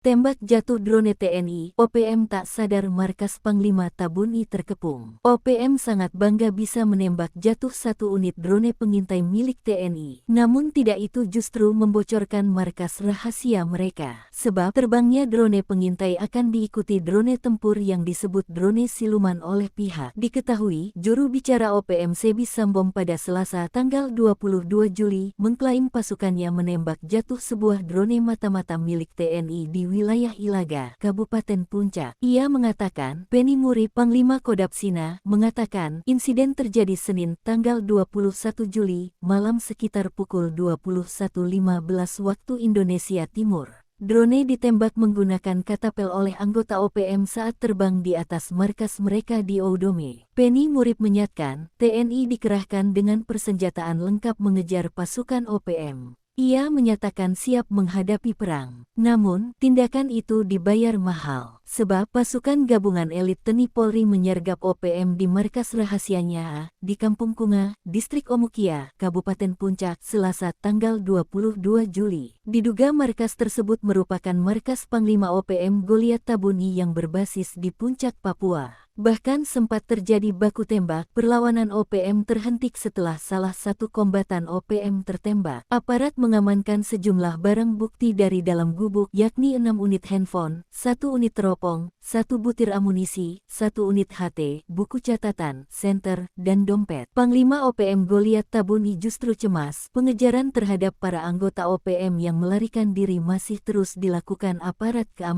Tembak jatuh drone TNI, OPM tak sadar markas Panglima Tabuni terkepung. OPM sangat bangga bisa menembak jatuh satu unit drone pengintai milik TNI. Namun tidak itu justru membocorkan markas rahasia mereka. Sebab terbangnya drone pengintai akan diikuti drone tempur yang disebut drone siluman oleh pihak. Diketahui, juru bicara OPM Sebi Sambom pada Selasa tanggal 22 Juli mengklaim pasukannya menembak jatuh sebuah drone mata-mata milik TNI di wilayah Ilaga, Kabupaten Puncak. Ia mengatakan, Penny Muri, Panglima Kodapsina, mengatakan insiden terjadi Senin tanggal 21 Juli, malam sekitar pukul 21.15 waktu Indonesia Timur. Drone ditembak menggunakan katapel oleh anggota OPM saat terbang di atas markas mereka di Oudome. Penny Murib menyatakan, TNI dikerahkan dengan persenjataan lengkap mengejar pasukan OPM. Ia menyatakan siap menghadapi perang. Namun, tindakan itu dibayar mahal. Sebab pasukan gabungan elit TNI Polri menyergap OPM di markas rahasianya di Kampung Kunga, Distrik Omukia, Kabupaten Puncak, Selasa tanggal 22 Juli. Diduga markas tersebut merupakan markas Panglima OPM Goliat Tabuni yang berbasis di Puncak, Papua. Bahkan sempat terjadi baku tembak, perlawanan OPM terhenti setelah salah satu kombatan OPM tertembak. Aparat mengamankan sejumlah barang bukti dari dalam gubuk, yakni 6 unit handphone, 1 unit teropong, 1 butir amunisi, 1 unit HT, buku catatan, senter, dan dompet. Panglima OPM Goliat Tabuni justru cemas, pengejaran terhadap para anggota OPM yang melarikan diri masih terus dilakukan aparat keamanan.